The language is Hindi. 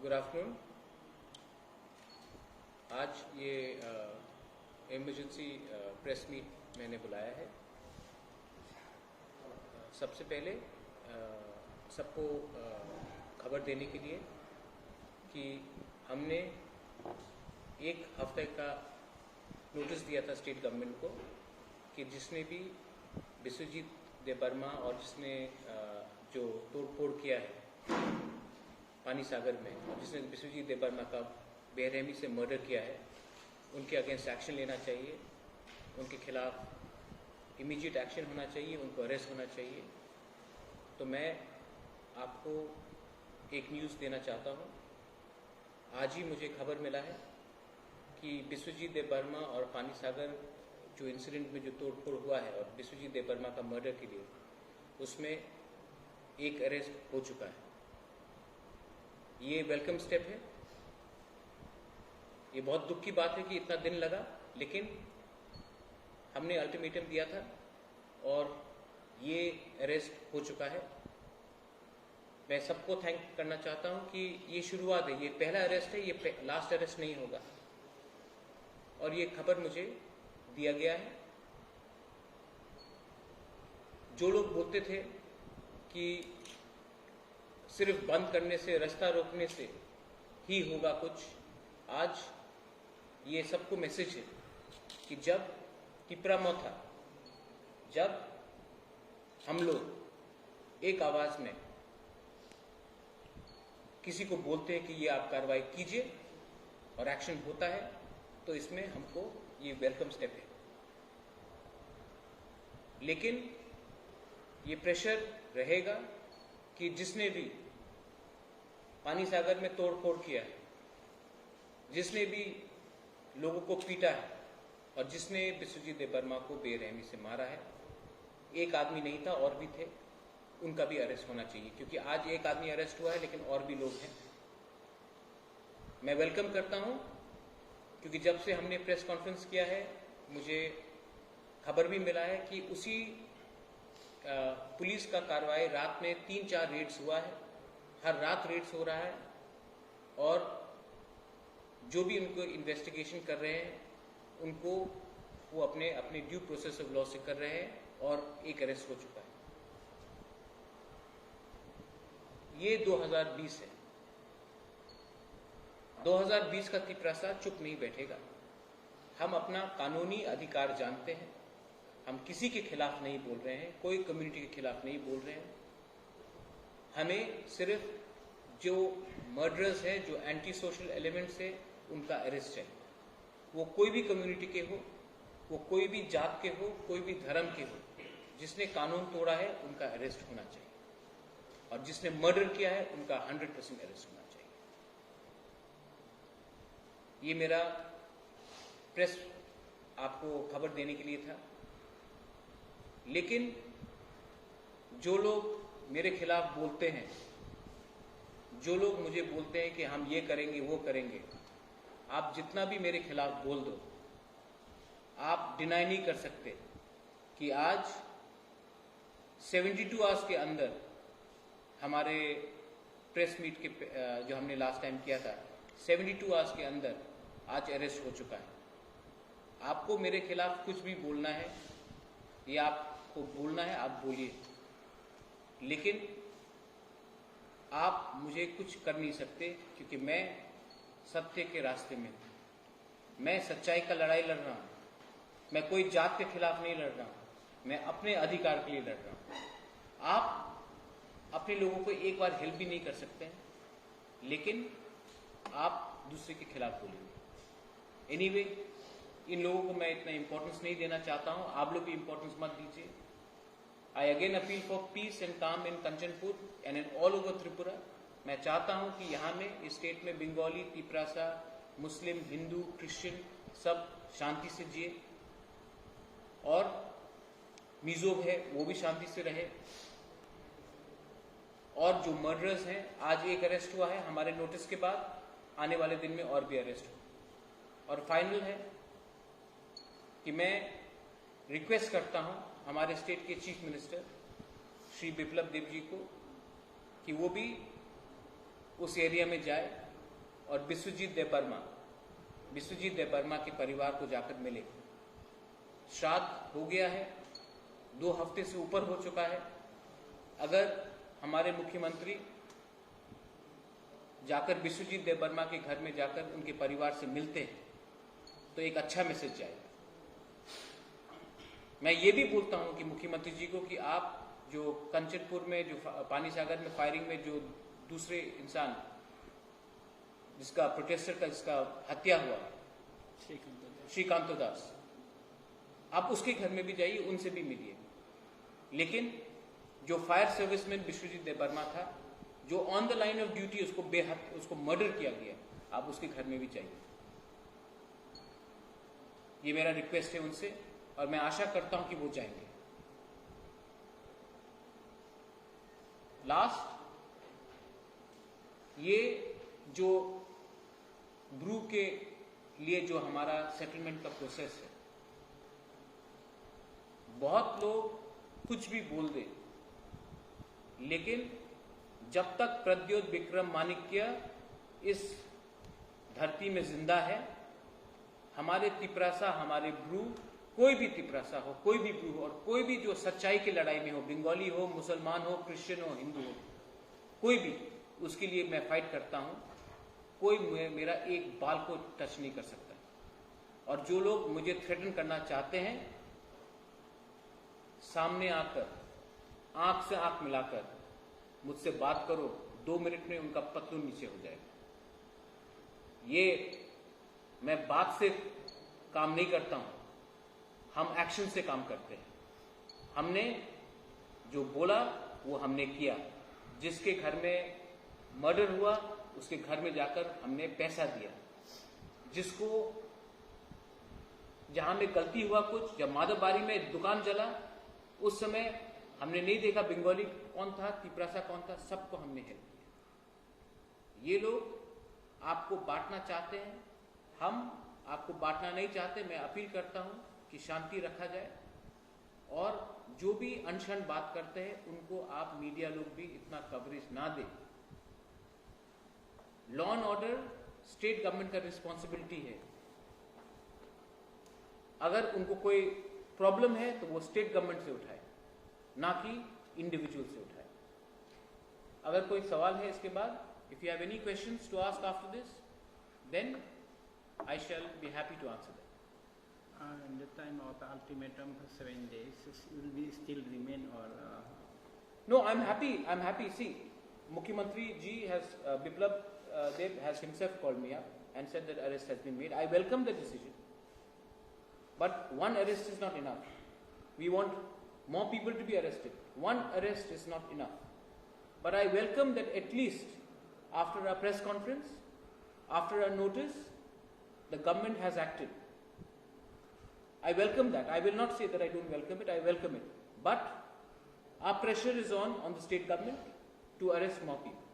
Good afternoon. आज ये इमरजेंसी प्रेस मीट मैंने बुलाया है। सबसे पहले सबको खबर देने के लिए कि हमने एक हफ्ते का नोटिस दिया था स्टेट गवर्नमेंट को कि जिसने भी बिस्वजीत देबबर्मा और जिसने जो तोड़फोड़ किया है पानी सागर में और जिसने बिस्वजीत देबबर्मा का बेरहमी से मर्डर किया है, उनके अगेंस्ट एक्शन लेना चाहिए, उनके खिलाफ इमीडिएट एक्शन होना चाहिए, उनको अरेस्ट होना चाहिए। तो मैं आपको एक न्यूज़ देना चाहता हूँ। आज ही मुझे खबर मिला है कि बिस्वजीत देबबर्मा और पानी सागर जो इंसिडेंट में जो तोड़फोड़ हुआ है और बिस्वजीत देबबर्मा का मर्डर के लिए, उसमें एक अरेस्ट हो चुका है। ये वेलकम स्टेप है। ये बहुत दुख की बात है कि इतना दिन लगा, लेकिन हमने अल्टीमेटम दिया था और ये अरेस्ट हो चुका है। मैं सबको थैंक करना चाहता हूं कि ये शुरुआत है, ये पहला अरेस्ट है, ये लास्ट अरेस्ट नहीं होगा। और ये खबर मुझे दिया गया है। जो लोग बोलते थे कि सिर्फ बंद करने से, रास्ता रोकने से ही होगा कुछ, आज ये सबको मैसेज है कि जब तिपरामौ था, जब हम लोग एक आवाज में किसी को बोलते हैं कि ये आप कार्रवाई कीजिए और एक्शन होता है, तो इसमें हमको ये वेलकम स्टेप है। लेकिन ये प्रेशर रहेगा कि जिसने भी पानी सागर में तोड़फोड़ किया है, जिसने भी लोगों को पीटा है और जिसने बिस्वजीत देबबर्मा को बेरहमी से मारा है, एक आदमी नहीं था, और भी थे, उनका भी अरेस्ट होना चाहिए। क्योंकि आज एक आदमी अरेस्ट हुआ है, लेकिन और भी लोग हैं। मैं वेलकम करता हूं, क्योंकि जब से हमने प्रेस कॉन्फ्रेंस किया है, मुझे खबर भी मिला है कि उसी पुलिस का कार्रवाई रात में 3-4 रेड्स हुआ है, हर रात रेड्स हो रहा है, और जो भी उनको इन्वेस्टिगेशन कर रहे हैं उनको वो अपने अपने ड्यू प्रोसेस ऑफ लॉ से कर रहे हैं, और एक अरेस्ट हो चुका है। ये 2020 है। 2020 का तिपरासा चुप नहीं बैठेगा। हम अपना कानूनी अधिकार जानते हैं। हम किसी के खिलाफ नहीं बोल रहे हैं, कोई कम्युनिटी के खिलाफ नहीं बोल रहे हैं। हमें सिर्फ जो मर्डरर्स हैं, जो एंटी सोशल एलिमेंट्स है, उनका अरेस्ट चाहिए। वो कोई भी कम्युनिटी के हो, वो कोई भी जात के हो, कोई भी धर्म के हो, जिसने कानून तोड़ा है उनका अरेस्ट होना चाहिए, और जिसने मर्डर किया है उनका 100% अरेस्ट होना चाहिए। ये मेरा प्रेस आपको खबर देने के लिए था। लेकिन जो लोग मेरे खिलाफ बोलते हैं, जो लोग मुझे बोलते हैं कि हम ये करेंगे वो करेंगे, आप जितना भी मेरे खिलाफ बोल दो, आप डिनाई नहीं कर सकते कि आज 72 आवर्स के अंदर हमारे प्रेस मीट के जो हमने लास्ट टाइम किया था, 72 आवर्स के अंदर आज अरेस्ट हो चुका है। आपको मेरे खिलाफ कुछ भी बोलना है या आपको बोलना है, आप बोलिए, लेकिन आप मुझे कुछ कर नहीं सकते, क्योंकि मैं सत्य के रास्ते में हूं। मैं सच्चाई का लड़ाई लड़ रहा हूं। मैं कोई जात के खिलाफ नहीं लड़ रहा हूं, मैं अपने अधिकार के लिए लड़ रहा हूं। आप अपने लोगों को एक बार हेल्प भी नहीं कर सकते हैं, लेकिन आप दूसरे के खिलाफ बोलेंगे। एनीवे, इन लोगों को मैं इतना इंपॉर्टेंस नहीं देना चाहता हूं। आप लोग भी इंपॉर्टेंस मत दीजिए। I again appeal for peace and calm in Kanchanpur and in all over Tripura. मैं चाहता हूं कि यहाँ में, इस स्टेट में, बंगाली, तिपरासा, मुस्लिम, हिंदू, क्रिश्चियन सब शांति से जिए, और मिजो है वो भी शांति से रहे। और जो मर्डरर्स हैं, आज एक अरेस्ट हुआ है, हमारे नोटिस के बाद आने वाले दिन में और भी अरेस्ट हो। और फाइनल है कि मैं रिक्वेस्ट करता हूं हमारे स्टेट के चीफ मिनिस्टर श्री बिप्लब देब जी को कि वो भी उस एरिया में जाए और बिस्वजीत देबबर्मा के परिवार को जाकर मिले। श्राद्ध हो गया है, 2 हफ्ते से ऊपर हो चुका है। अगर हमारे मुख्यमंत्री जाकर बिस्वजीत देबबर्मा के घर में जाकर उनके परिवार से मिलते हैं तो एक अच्छा मैसेज जाएगा। मैं ये भी बोलता हूं कि मुख्यमंत्री जी को कि आप जो कंचनपुर में, जो पानी सागर में फायरिंग में जो दूसरे इंसान जिसका प्रोटेस्टर का जिसका हत्या हुआ, श्रीकांतो दास, आप उसके घर में भी जाइए, उनसे भी मिलिए। लेकिन जो फायर सर्विसमैन बिस्वजीत देबबर्मा था, जो on the line of duty उसको मर्डर किया गया, आप उसके घर में भी जाइए। ये मेरा रिक्वेस्ट है उनसे और मैं आशा करता हूं कि वो जाएंगे। लास्ट, ये जो ब्रू के लिए जो हमारा सेटलमेंट का प्रोसेस है, बहुत लोग कुछ भी बोल दे, लेकिन जब तक प्रद्योत विक्रम माणिक्य इस धरती में जिंदा है, हमारे तिपरासा, हमारे ब्रू, कोई भी तिपरासा हो, कोई भी ब्रू हो, और कोई भी जो सच्चाई की लड़ाई में हो, बंगाली हो, मुसलमान हो, क्रिश्चियन हो, हिंदू हो, कोई भी, उसके लिए मैं फाइट करता हूं। कोई मेरा एक बाल को टच नहीं कर सकता। और जो लोग मुझे थ्रेटन करना चाहते हैं, सामने आकर, आंख से आंख मिलाकर मुझसे बात करो, 2 मिनट में उनका पतलून नीचे हो जाएगा। ये मैं बात से काम नहीं करता हूं, हम एक्शन से काम करते हैं। हमने जो बोला वो हमने किया। जिसके घर में मर्डर हुआ उसके घर में जाकर हमने पैसा दिया। जिसको जहां में गलती हुआ कुछ, जब माधवबारी में दुकान जला उस समय हमने नहीं देखा बंगाली कौन था, तिपरासा कौन था, सबको हमने हेल्प किया। ये लोग आपको बांटना चाहते हैं, हम आपको बांटना नहीं चाहते। मैं अपील करता हूं कि शांति रखा जाए और जो भी अनशन बात करते हैं उनको आप मीडिया लोग भी इतना कवरेज ना दें। Law and order state government का रिस्पॉन्सिबिलिटी है। अगर उनको कोई प्रॉब्लम है तो वो स्टेट गवर्नमेंट से उठाए, ना कि इंडिविजुअल से उठाए। अगर कोई सवाल है इसके बाद, if you have any questions to ask after this, then I shall be happy to answer that. In the time of the ultimatum for 7 days, will we still remain or? No, I'm happy. I'm happy. See, Mukhyamantri ji has Biplab Deb has himself called me up and said that arrest has been made. I welcome the decision, but one arrest is not enough. We want more people to be arrested. One arrest is not enough. But I welcome that at least after a press conference, after a notice, the government has acted. I welcome that. I will not say that I don't welcome it. I welcome it. But our pressure is on the state government to arrest more people.